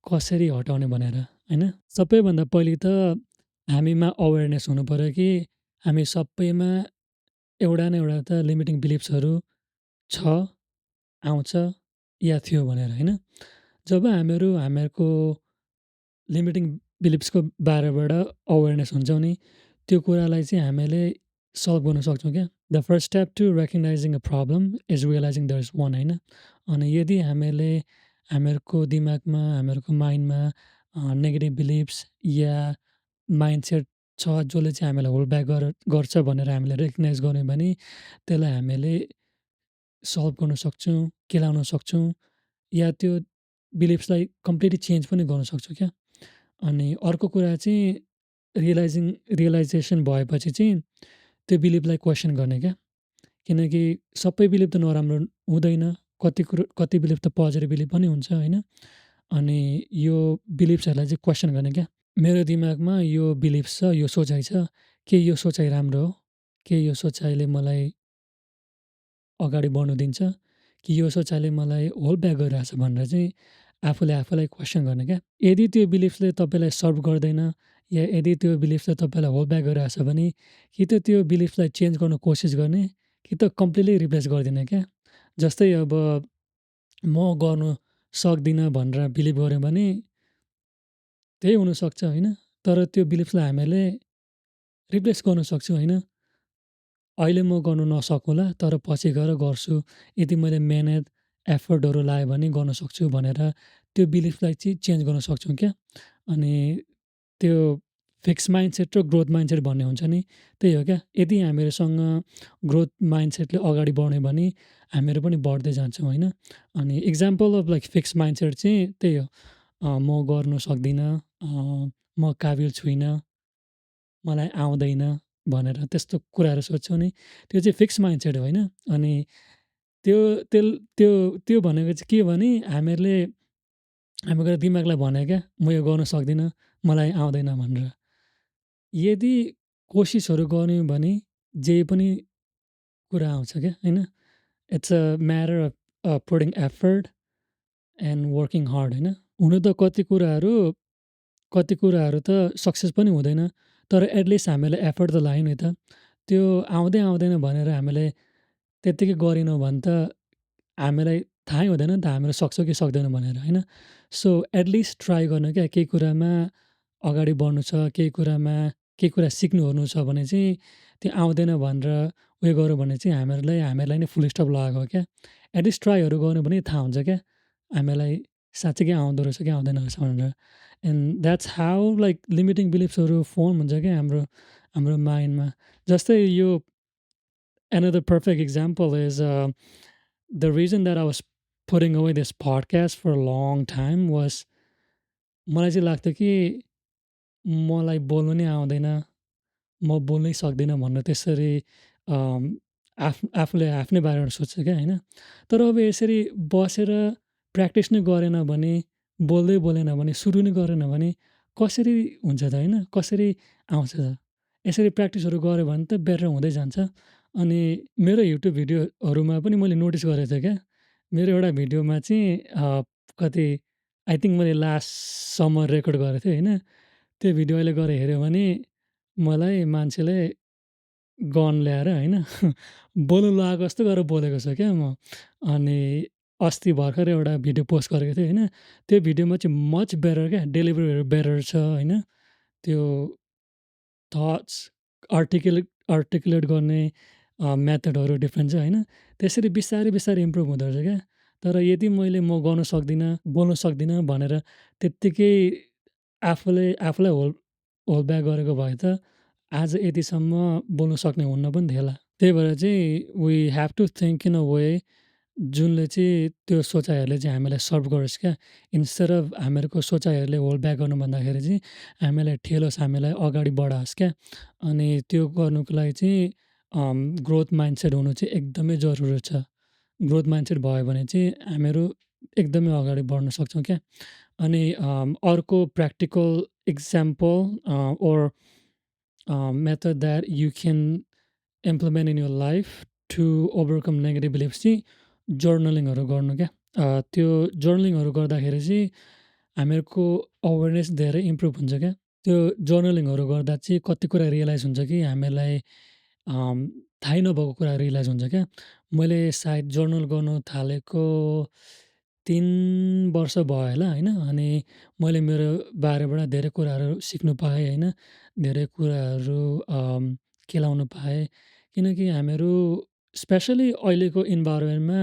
कसरी हटाउने भनेर होइन। सबैभन्दा पहिले त हामीमा अवेरनेस हुनुपऱ्यो कि हामी सबैमा एउटा न एउटा त लिमिटिङ बिलिफ्सहरू छ, आउँछ या थियो भनेर होइन। जब हामीहरूको लिमिटिङ बिलिफ्सको बारेबाट अवेरनेस हुन्छौँ नि, त्यो कुरालाई चाहिँ हामीले सल्भ गर्न सक्छौँ क्या। The first step to recognising a problem is realising there is one होइन। अनि यदि हामीले हामीहरूको दिमागमा, हामीहरूको माइन्डमा नेगेटिभ बिलिफ्स या माइन्डसेट छ जसले चाहिँ हामीलाई होल्ड ब्याक गर्छ भनेर हामीले रेकग्नाइज गऱ्यौँ भने त्यसलाई हामीले सल्भ गर्न सक्छौँ, केलाउन सक्छौँ या त्यो बिलिफ्सलाई कम्प्लिटली चेन्ज पनि गर्न सक्छौँ क्या। अनि अर्को कुरा चाहिँ रियलाइजेसन भएपछि चाहिँ त्यो बिलिभलाई क्वेसन गर्ने क्या। किनकि सबै बिलिभ त नराम्रो हुँदैन, कति बिलिभ त पोजिटिभ बिलिभ पनि हुन्छ होइन। अनि यो बिलिफ्सहरूलाई चाहिँ क्वेसन गर्ने क्या। मेरो दिमागमा यो बिलिभ छ, यो सोचाइ छ, के यो सोचाइ राम्रो हो? के यो सोचाइले मलाई अगाडि बढ्नु दिन्छ कि यो सोचाइले मलाई होल्ड ब्याक गरिरहेछ भनेर चाहिँ आफूलाई क्वेसन गर्ने क्या। यदि त्यो बिलिफ्सले तपाईँलाई सर्भ गर्दैन या यदि त्यो बिलिफ्सले तपाईँलाई होल्ड ब्याक गरिरहेछ भने कि त त्यो बिलिफ्सलाई चेन्ज गर्न कोसिस गर्ने कि त कम्प्लिटली रिप्लेस गरिदिने क्या। जस्तै अब म गर्नु सक्दिनँ भनेर बिलिभ गऱ्यो भने त्यही हुनसक्छ होइन। तर त्यो बिलिफ्सलाई हामीले रिप्लेस गर्न सक्छौँ होइन। अहिले म गर्नु नसकुँला तर पछि गएर गर्छु। यदि मैले मेहनत, एफर्टहरू लाएँ भने गर्न सक्छु भनेर त्यो बिलिफलाई चाहिँ चेन्ज गर्न सक्छौँ क्या। अनि त्यो फिक्स माइन्डसेट र ग्रोथ माइन्डसेट भन्ने हुन्छ नि, त्यही हो क्या। यदि हामीहरूसँग ग्रोथ माइन्डसेटले अगाडि बढ्यो भने हामीहरू पनि बढ्दै जान्छौँ होइन। अनि example of like fix mindset चाहिँ त्यही हो। म गर्नु सक्दिनँ, म काबिल छुइनँ, मलाई आउँदैन भनेर त्यस्तो कुराहरू सोध्छौँ नि, त्यो चाहिँ फिक्स माइन्डसेट हो होइन। अनि त्यो तेल त्यो त्यो भनेको चाहिँ के भने हामीहरूले हाम्रो दिमागलाई भन्यो क्या, म यो गर्न सक्दिनँ, मलाई आउँदैन भनेर। यदि कोसिसहरू गर्यौँ भने जे पनि कुरा आउँछ क्या, होइन? It's a matter of putting effort and working hard होइन? हुनु त कति कुराहरू त सक्सेस पनि हुँदैन, तर एटलिस्ट हामीले एफर्ट त लायौँ नि त। त्यो आउँदै आउँदैन भनेर हामीले त्यत्तिकै गरेनौँ भने त हामीलाई थाहै हुँदैन नि त हामीले सक्छौँ कि सक्दैनौँ भनेर, होइन? सो एटलिस्ट ट्राई गर्नु क्या, केही कुरामा अगाडि बढ्नु छ, केही कुरा सिक्नु-ओर्नु छ भने चाहिँ त्यो आउँदैन भनेर उयो गऱ्यो भने चाहिँ हामीहरूलाई नै फुल स्टप लगाएको हो क्या। एटलिस्ट ट्राईहरू गर्यो भने थाहा हुन्छ क्या, हामीलाई साँच्चीकै आउँदो रहेछ कि आउँदैन रहेछ भनेर। And that's how like limiting बिलिफ्सहरू फर्म हुन्छ क्या हाम्रो हाम्रो माइन्डमा। जस्तै यो another perfect example is the reason that I was putting away this podcast for a long time was मलाई चाहिँ लाग्थ्यो कि मलाई बोल्नु नै आउँदैन, म बोल्नै सक्दिनँ भनेर त्यसरी अम, आफूले आफ्नै बारेमा सोच्छु क्या, होइन? तर अब यसरी बसेर प्र्याक्टिस नै गरेन भने, बोल्दै बोलेन भने, सुरु नै गरेन भने कसरी हुन्छ त, होइन? कसरी आउँछ त? यसरी प्र्याक्टिसहरू गऱ्यो भने त बेटर हुँदै जान्छ। अनि मेरो युट्युब भिडियोहरूमा पनि मैले नोटिस गरेको थिएँ क्या, मेरो एउटा भिडियोमा चाहिँ कति आई थिङ्क मैले लास्ट समर रेकर्ड गरेको थिएँ, होइन? त्यो भिडियो अहिले गएर हेऱ्यो भने मलाई मान्छेले गन ल्याएर होइन बोल्नु लगाएको जस्तो गरेर बोलेको छ क्या म। अनि अस्ति भर्खर एउटा भिडियो पोस्ट गरेको थिएँ, होइन? त्यो भिडियोमा चाहिँ मच बेटर क्या, डेलिभरीहरू बेटर छ, होइन? त्यो थट्स आर्टिकुलेट गर्ने मेथडहरू डिफ्रेन्ट छ, होइन? त्यसरी बिस्तारै बिस्तारै इम्प्रुभ हुँदो रहेछ क्या। तर यदि म गर्न सक्दिनँ, बोल्न सक्दिनँ भनेर त्यत्तिकै आफूलाई होल्ड ब्याक गरेको भए त आज यतिसम्म बोल्न सक्ने हुन्न पनि थिएँ होला। त्यही भएर चाहिँ we have to think in a way जुनले चाहिँ त्यो सोचाइहरूले चाहिँ हामीलाई सर्भ गरोस् क्या। इन्स्टेड अफ हामीहरूको सोचाइहरूले होल्ड ब्याक गर्नु भन्दाखेरि चाहिँ हामीलाई ठेलोस्, हामीलाई अगाडि बढाओस् क्या। अनि त्यो गर्नुको लागि चाहिँ ग्रोथ माइन्डसेट हुनु चाहिँ एकदमै जरुरी छ। ग्रोथ माइन्डसेट भयो भने चाहिँ हामीहरू एकदमै अगाडि बढ्न सक्छौँ क्या। अनि अर्को practical example or method that you can implement in your life to overcome negative beliefs चाहिँ जर्नलिङहरू गर्नु क्या। त्यो जर्नलिङहरू गर्दाखेरि चाहिँ हामीहरूको अवेरनेस धेरै इम्प्रुभ हुन्छ क्या। त्यो जर्नलिङहरू गर्दा चाहिँ कति कुरा रियलाइज हुन्छ कि हामीलाई थाहै नभएको कुरा रियलाइज हुन्छ क्या। मैले सायद जर्नल गर्नु थालेको 3 वर्ष भयो होला, होइन? अनि मैले मेरो बारेबाट धेरै कुराहरू सिक्नु पाएँ, होइन? धेरै कुराहरू केलाउनु पाएँ। किनकि हामीहरू स्पेसली अहिलेको इन्भाइरोमेन्टमा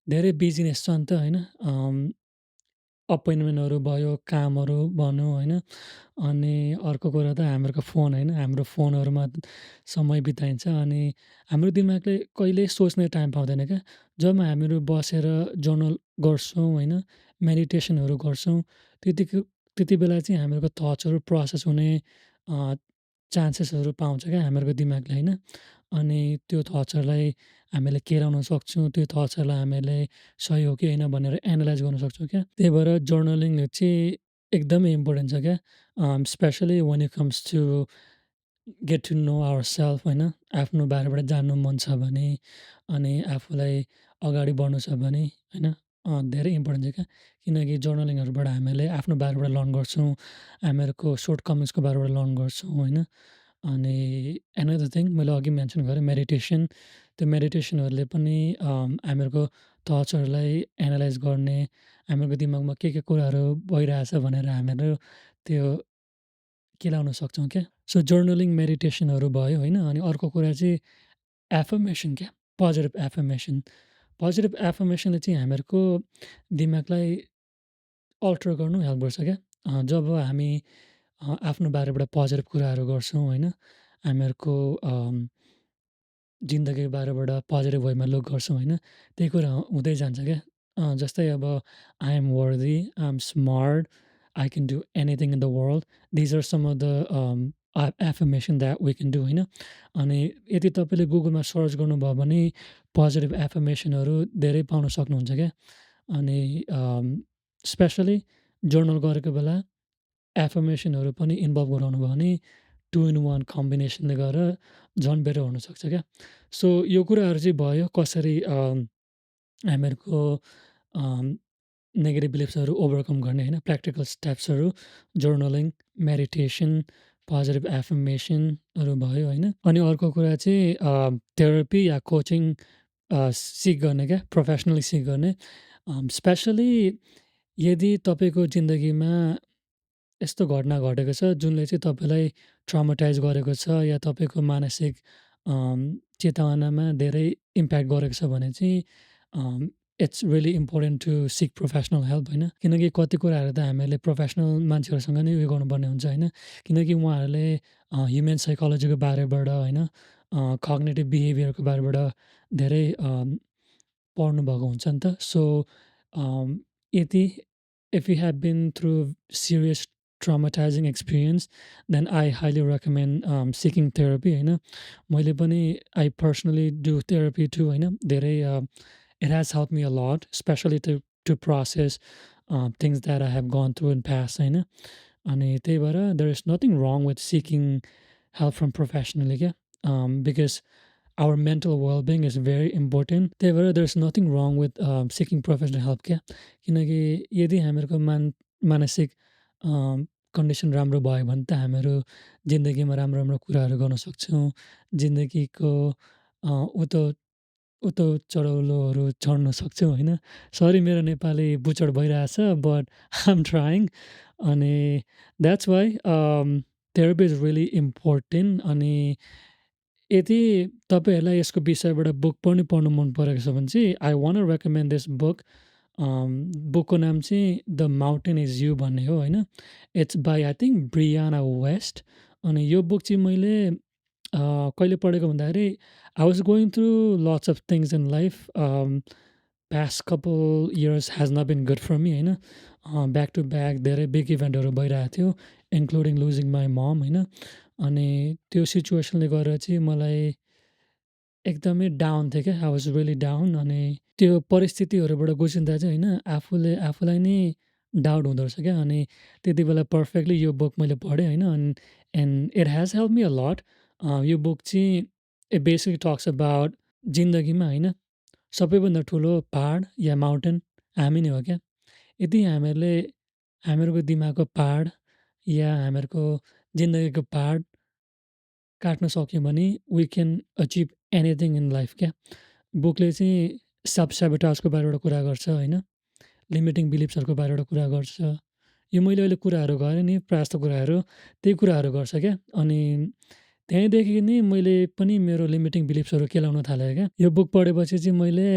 धेरै बिजिनेस छ नि त, होइन? अपोइन्टमेन्टहरू भयो, कामहरू भनौँ, होइन? अनि अर्को कुरा त हाम्रो फोन, होइन? हाम्रो फोनहरूमा समय बिताइन्छ अनि हाम्रो दिमागले कहिल्यै सोच्ने टाइम पाउँदैन क्या। जब हामीहरू बसेर जर्नल गर्छौँ, होइन? मेडिटेसनहरू गर्छौँ, त्यतिको त्यति बेला चाहिँ हामीहरूको थट्सहरू प्रोसेस हुने अ, चान्सेसहरू पाउँछ क्या हामीहरूको दिमागले, होइन? अनि त्यो थट्सहरूलाई हामीले केलाउन सक्छौँ, त्यो थट्सहरूलाई हामीले सही हो कि होइन भनेर एनालाइज गर्न सक्छौँ क्या। त्यही भएर जर्नलिङ चाहिँ एकदमै इम्पोर्टेन्ट छ क्या। Specially when it comes to get to know ourselves, होइन? आफ्नो बारेबाट जान्नु मन छ भने अनि आफूलाई अगाडि बढ्नु छ भने, होइन? धेरै इम्पोर्टेन्ट छ क्या। किनकि जर्नलिङहरूबाट हामीले आफ्नो बारेबाट लर्न गर्छौँ, हामीहरूको सर्टकमिङ्सको बारेबाट लर्न गर्छौँ, होइन? अनि एनदर थिङ मैले अघि मेन्सन गरेँ मेडिटेसन। त्यो मेडिटेसनहरूले पनि हामीहरूको थट्सहरूलाई एनालाइज गर्ने, हामीहरूको दिमागमा के कुराहरू भइरहेछ भनेर हामीहरू त्यो केलाउन सक्छौँ क्या। सो जर्नलिङ, मेडिटेसनहरू भयो, होइन? अनि अर्को कुरा चाहिँ एफर्मेसन क्या, पोजिटिभ एफर्मेसन। पोजिटिभ एफर्मेसनले चाहिँ हामीहरूको दिमागलाई अल्टर गर्नु हेल्प गर्छ क्या। जब हामी आफ्नो बारेबाट पोजिटिभ कुराहरू गर्छौँ, होइन? हामीहरूको जिन्दगीको बारेबाट पोजिटिभ वेमा लुक गर्छौँ, होइन? त्यही कुरा हुँदै जान्छ क्या। जस्तै अब I am worthy, I am smart, I can do anything in the world. These are some of the affirmation that we can do, होइन? अनि यदि तपाईँले गुगलमा सर्च गर्नुभयो भने पोजिटिभ एफर्मेसनहरू धेरै पाउन सक्नुहुन्छ क्या। अनि स्पेसली जर्नल गरेको बेला एफर्मेसनहरू पनि इन्भल्भ गराउनु भयो भने 2 इन 1 कम्बिनेसनले गर्दा झन् बेटर हुनसक्छ क्या। सो यो कुराहरू चाहिँ भयो कसरी हामीहरूको अम, नेगेटिभ बिलिफ्सहरू ओभरकम गर्ने होइन, प्र्याक्टिकल स्टेप्सहरू, जर्नलिङ, मेडिटेसन, पोजिटिभ एफर्मेसनहरू भयो होइन। अनि अर्को कुरा चाहिँ थेरापी या कोचिङ सिक गर्ने क्या, प्रोफेसनली सिक गर्ने। स्पेसली यदि तपाईँको जिन्दगीमा यस्तो घटना घटेको छ जुनले चाहिँ तपाईँलाई ट्रमाटाइज गरेको छ या तपाईँको मानसिक अम, चेतनामा धेरै इम्प्याक्ट गरेको छ भने चाहिँ it's really important to seek professional help होइन। किनकि कति कुराहरू त हामीहरूले प्रोफेसनल मान्छेहरूसँग नै उयो गर्नुपर्ने हुन्छ होइन। किनकि उहाँहरूले ह्युमन साइकोलोजीको बारेबाट होइन, कग्नेटिभ बिहेभियरको बारेबाट धेरै पढ्नुभएको हुन्छ नि त। सो यदि if you have been through serious traumatizing experience, then I highly recommend seeking therapy होइन। मैले पनि I personally do therapy too होइन। धेरै it has helped me a lot, especially to process things that I have gone through in past होइन। अनि त्यही भएर there is nothing wrong with seeking help from professionally क्या, because our mental well-being is very important। त्यही भएर there is nothing wrong with seeking professional help क्या। किनकि यदि हामीहरूको मानसिक कन्डिसन राम्रो भयो भने त हामीहरू जिन्दगीमा राम्रो राम्रो कुराहरू गर्न सक्छौँ। जिन्दगीको उँधो उँधो चढौलोहरू चढ्न सक्छौँ होइन। सरी मेरो नेपाली बुचड भइरहेछ बट आइ एम ट्राइङ। अनि that's why therapy is really important. अनि यदि तपाईँहरूलाई यसको विषयबाट बुक पनि पढ्नु मन परेको छ भने चाहिँ I want to recommend this book. बुकको नाम चाहिँ द माउन्टेन इज यु भन्ने हो होइन। It's by I think Brianna Wiest. अनि यो बुक चाहिँ मैले कहिले पढेको भन्दाखेरि I was going through lots of things in life. Past couple years has not been good for me होइन। ब्याक टु ब्याक धेरै बिग इभेन्टहरू भइरहेको थियो, इन्क्लुडिङ लुजिङ माई मम होइन। अनि त्यो सिचुएसनले गर्दा चाहिँ मलाई एकदमै डाउन थिएँ क्या, आई वाज रियली डाउन। अनि त्यो परिस्थितिहरूबाट गुज्रिँदा चाहिँ होइन आफूले आफूलाई नै डाउट हुँदो रहेछ क्या। अनि त्यति बेला पर्फेक्टली यो बुक मैले पढेँ होइन। And it has help me a lot. यो बुक चाहिँ इट बेसिकली टक्स अबाउट जिन्दगीमा होइन सबैभन्दा ठुलो पहाड या माउन्टेन हामी नै हो क्या। यदि हामीहरूले हामीहरूको दिमागको पहाड या हामीहरूको जिन्दगीको पहाड काट्न सक्यौँ भने we can achieve anything in life क्या। बुकले चाहिँ सेल्फ सेबोटाजको बारेबाट कुरा गर्छ होइन, लिमिटिङ बिलिफ्सहरूको बारेबाट कुरा गर्छ। यो मैले अहिले कुराहरू गरेँ नि प्रायः जस्तो कुराहरू त्यही कुराहरू गर्छ क्या। अनि त्यहीँदेखि नै मैले पनि मेरो लिमिटिङ बिलिफ्सहरू केलाउन थालेँ क्या। यो बुक पढेपछि चाहिँ मैले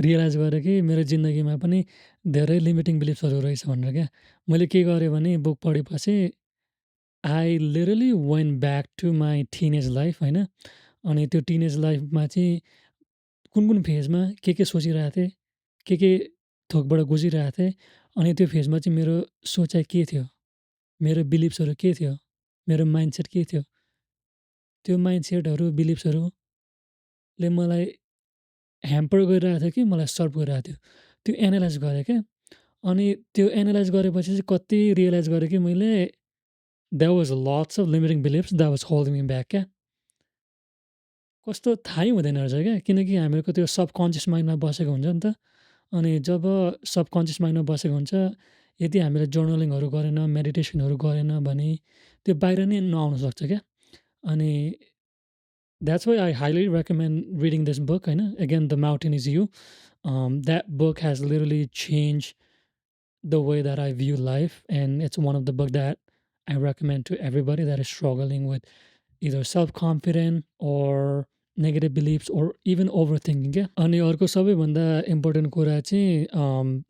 रियलाइज गरेँ कि मेरो जिन्दगीमा पनि धेरै लिमिटिङ बिलिफ्सहरू रहेछ भनेर क्या। मैले के गरेँ भने बुक पढेपछि I literally went back to my teenage life होइन। अनि त्यो टिनेज लाइफमा चाहिँ कुन कुन फेजमा के सोचिरहेको थिएँ, के थोकबाट गुजिरहेको थिएँ। अनि त्यो फेजमा चाहिँ मेरो सोचाइ के थियो, मेरो बिलिफ्सहरू के थियो, मेरो माइन्डसेट के थियो, त्यो माइन्डसेटहरू बिलिफ्सहरूले मलाई ह्याम्पर गरिरहेको थियो कि मलाई सर्भ गरिरहेको थियो, त्यो एनालाइज गरेँ क्या। अनि त्यो एनालाइज गरेपछि चाहिँ कति रियलाइज गरेँ कि मैले there was lots of limiting beliefs that was holding me back क्या। कस्तो थाहै हुँदैन रहेछ क्या। किनकि हामीहरूको त्यो सबकन्सियस माइन्डमा बसेको हुन्छ नि त। अनि जब सबकन्सियस माइन्डमा बसेको हुन्छ, यदि हामीले जर्नलिङहरू गरेन, मेडिटेसनहरू गरेन भने त्यो बाहिर नै नआउन सक्छ क्या। अनि that's why I highly recommend reading this book होइन, again the mountain is you. That book has literally change the way that I view life, and it's one of the book that I recommend to everybody that is struggling with either self-confident or negative beliefs or even overthinking क्या। अनि अर्को सबैभन्दा important कुरा चाहिँ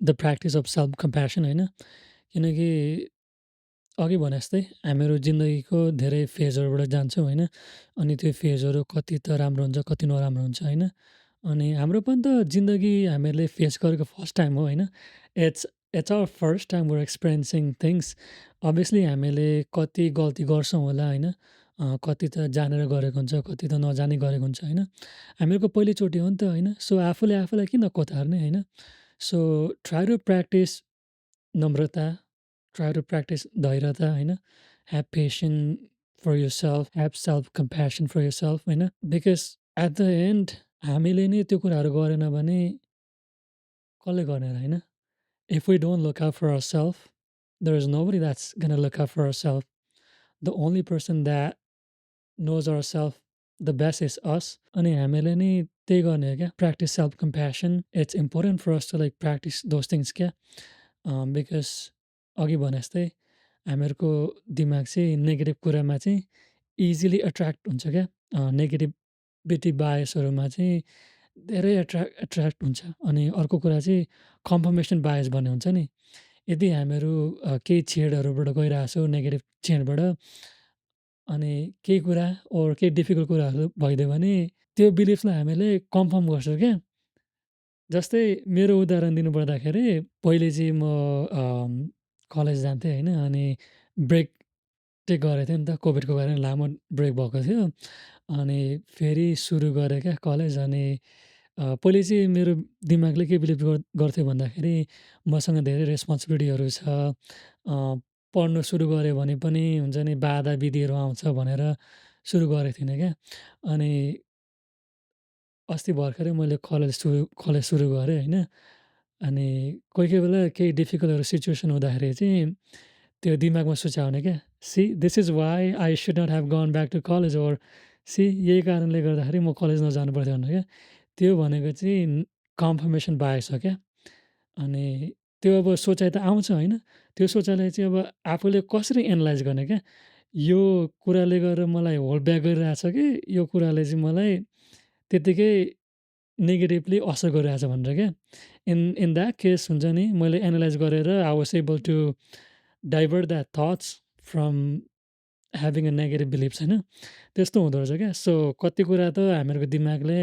the practice of self compassion होइन। किनकि अघि भने जस्तै हामीहरू जिन्दगीको धेरै फेजहरूबाट जान्छौँ होइन। अनि त्यो फेजहरू कति त राम्रो हुन्छ कति नराम्रो हुन्छ होइन। अनि हाम्रो पनि त जिन्दगी हामीहरूले फेस गरेको फर्स्ट टाइम हो होइन। It's it's our first time we're experiencing things. Obviously हामीले कति गल्ती गर्छौँ होला होइन, कति त जानेर गरेको हुन्छ कति त नजानी गरेको हुन्छ होइन। हामीहरूको पहिलोचोटि हो नि त होइन। सो आफूले आफूलाई किन कोतार्ने होइन। सो ट्राई टु प्र्याक्टिस नम्रता, ट्राई टु प्र्याक्टिस धैर्यता होइन, have patience for yourself, have self compassion for yourself होइन। बिकज एट द एन्ड हामीले नै त्यो कुराहरू गरेन भने कसले गर्ने र होइन? If we don't look out for ourselves, there is nobody that's gonna look out for ourselves. The only person that knows ourselves the best is us. अनि हामीले नि त्यही गर्ने हो क्या, practice self compassion. It's important for us to like practice those things क्या, because अघि भने जस्तै हामीहरूको दिमाग चाहिँ नेगेटिभ कुरामा चाहिँ इजिली एट्र्याक्ट हुन्छ क्या, नेगेटिभिटी बायसहरूमा चाहिँ धेरै एट्र्याक्ट हुन्छ। अनि अर्को कुरा चाहिँ कन्फर्मेसन बायस भन्ने हुन्छ नि, यदि हामीहरू केही छेडहरूबाट गइरहेको छौँ नेगेटिभ छेडबाट, अनि केही कुरा ओर केही डिफिकल्ट कुराहरू भइदियो भने त्यो बिलिफ्सलाई हामीले कन्फर्म गर्छौँ क्या। जस्तै मेरो उदाहरण दिनुपर्दाखेरि पहिले चाहिँ म कलेज जान्थेँ होइन, अनि ब्रेक टेक गरेको थिएँ नि त, कोभिडको कारण लामो ब्रेक भएको थियो। अनि फेरि सुरु गरेँ क्या कलेज। अनि पहिले चाहिँ मेरो दिमागले के बिलिभ गर्थ्यो भन्दाखेरि मसँग धेरै रेस्पोन्सिबिलिटीहरू छ, पढ्नु सुरु गऱ्यो भने पनि हुन्छ नि बाधा विधिहरू आउँछ भनेर सुरु गरेको थिइनँ क्या। अनि अस्ति भर्खरै मैले कलेज सुरु गरेँ होइन। अनि कोही कोही बेला केही डिफिकल्टहरू सिचुएसन हुँदाखेरि चाहिँ त्यो दिमागमा सुचाउने क्या, see this is why I should not have gone back to college, or see यही कारणले गर्दाखेरि म कलेज नजानु पर्थ्यो भनेर क्या। त्यो भनेको चाहिँ कन्फर्मेसन बायस हो क्या। अनि त्यो अब सोचाइ त आउँछ होइन, त्यो सोचाइलाई चाहिँ अब आफूले कसरी एनालाइज गर्ने क्या, यो कुराले गर्दा मलाई होल्ड ब्याक गरिरहेछ कि यो कुराले चाहिँ मलाई त्यत्तिकै नेगेटिभली असर गरिरहेछ भनेर क्या। इन द्याट केस हुन्छ नि, मैले एनालाइज गरेर I was able to divert that thoughts from having a negative beliefs होइन। त्यस्तो हुँदो रहेछ क्या। सो कति कुरा त हामीहरूको दिमागले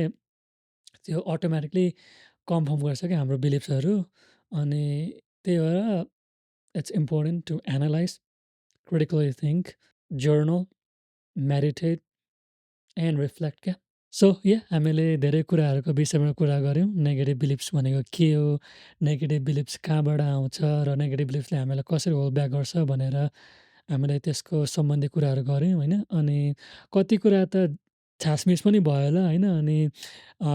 त्यो अटोमेटिकली कन्फर्म गर्छ क्या हाम्रो बिलिभ्सहरू। अनि त्यही भएर it's important to analyse, critically think, journal, meditate and reflect क्या। सो या हामीले धेरै कुराहरूको विषयमा कुरा गऱ्यौँ। नेगेटिभ बिलिभ्स भनेको के हो, नेगेटिभ बिलिभ्स कहाँबाट आउँछ र नेगेटिभ बिलिभ्सले हामीलाई कसरी होल्ड ब्याक गर्छ भनेर हामीले त्यसको सम्बन्धी कुराहरू गऱ्यौँ होइन। अनि कति कुरा त छासमिस पनि भयो होला होइन। अनि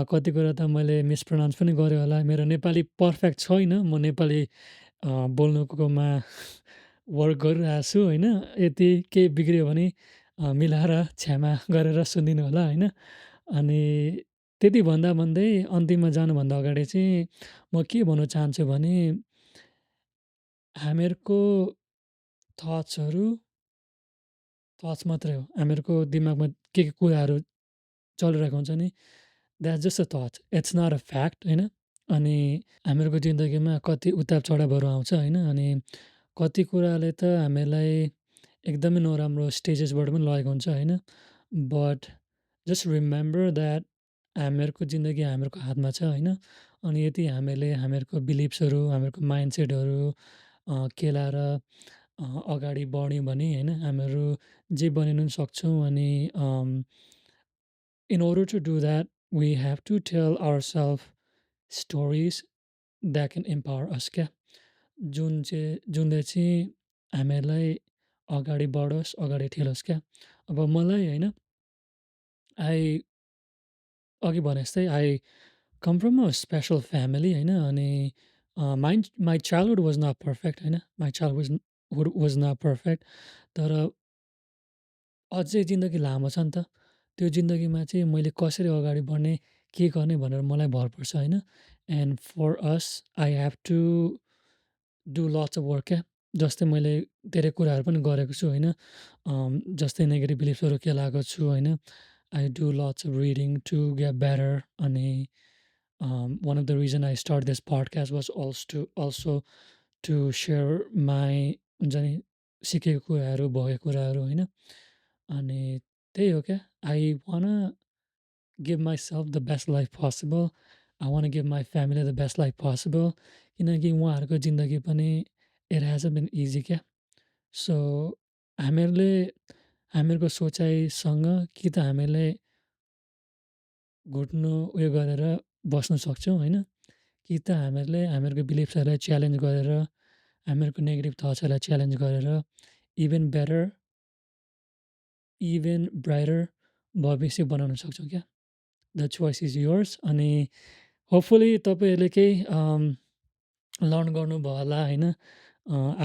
कति कुरा त मैले मिसप्रोनाउन्स पनि गरेँ होला। मेरो नेपाली पर्फेक्ट छैन, म नेपाली बोल्नुकोमा वर्क गरिरहेको छु होइन। यदि केही बिग्रियो भने मिलाएर क्षमा गरेर सुनिदिनु होला होइन। अनि त्यति भन्दा भन्दै अन्तिममा जानुभन्दा अगाडि चाहिँ म के भन्न चाहन्छु भने हामीहरूको थट्सहरू थट्स मात्रै हो। हामीहरूको दिमागमा के कुराहरू चलिरहेको हुन्छ नि, that's just a thought, it's not a fact होइन। अनि हामीहरूको जिन्दगीमा कति उतार चढावहरू आउँछ होइन। अनि कति कुराले त हामीलाई एकदमै नराम्रो स्टेजेसबाट पनि लगेको हुन्छ होइन। बट जस्ट रिमेम्बर द्याट हामीहरूको जिन्दगी हामीहरूको हातमा छ होइन। अनि यदि हामीले हामीहरूको बिलिभ्सहरू, हामीहरूको माइन्डसेटहरू केलाएर अगाडि बढ्यौँ भने होइन, हामीहरू जे बनिनु पनि सक्छौँ। अनि in order to do that, we have to tell ourselves stories that can empower us क्या, जुनले चाहिँ हामीहरूलाई अगाडि बढोस्, अगाडि ठेलोस् क्या। अब मलाई होइन, आई अघि भने जस्तै I come from a special family होइन। अनि my childhood was not perfect होइन, my childhood was not perfect. तर अझै जिन्दगी लामो छ नि त, त्यो जिन्दगीमा चाहिँ मैले कसरी अगाडि बढ्ने, के गर्ने भनेर मलाई भर पर्छ होइन। And for us I have to do lots of work क्या। जस्तै मैले धेरै कुराहरू पनि गरेको छु होइन। जस्तै नेगेटिभ बिलिफ्सहरू केलाएको छु होइन। I do lots of reading to get better. अनि one of the reason I start this podcast was also to share my हुन्छ नि सिकेको कुराहरू, भएको कुराहरू होइन। अनि त्यही हो क्या, I one give my self the best life possible, I one give my family the best life possible. किनकि उहाँहरूको जिन्दगी पनि इट हेजन्ट बिन इजी क्या। सो हामीहरूले हामीहरूको सोचाइसँग कि त हामीले घुट्नु उयो गरेर बस्न सक्छौँ होइन, कि त हामीहरूले हामीहरूको बिलिफ्सहरूलाई च्यालेन्ज गरेर हामीहरूको नेगेटिभ थट्सहरूलाई च्यालेन्ज गरेर इभन बेटर, इभन ब्राइटर भविष्य बनाउन सक्छौँ क्या। The choice is yours. अनि होपफुली तपाईँहरूले केही लर्न गर्नुभयो होला होइन।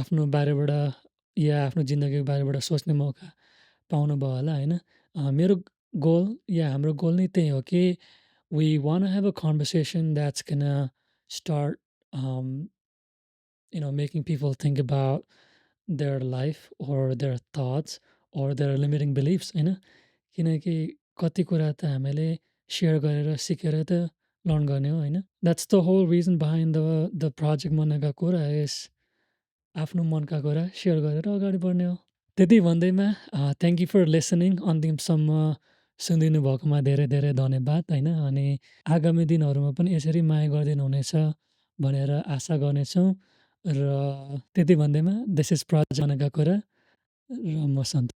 आफ्नो बारेबाट या आफ्नो जिन्दगीको बारेबाट सोच्ने मौका पाउनुभयो होला होइन। मेरो गोल या हाम्रो गोल नै त्यही हो कि we want have a conversation that's can start making people think about their life or their thoughts or their limiting beliefs होइन। किनकि कति कुरा त हामीले सेयर गरेर सिकेर त लर्न गर्ने हो होइन। That's the whole reason behind the project भनेको कुरा इज आफ्नो मनका कुरा सेयर गरेर अगाडि बढ्ने हो। त्यति भन्दैमा थ्याङ्क यू फर लिसनिङ। अन्तिमसम्म सुनिदिनु भएकोमा धेरै धेरै धन्यवाद होइन। अनि आगामी दिनहरूमा पनि यसरी माया गरिदिनु हुनेछ भनेर आशा गर्नेछौँ। र त्यति भन्दैमा दिस इज प्रोजेक्ट भनेको कुरा र म सन्तोष।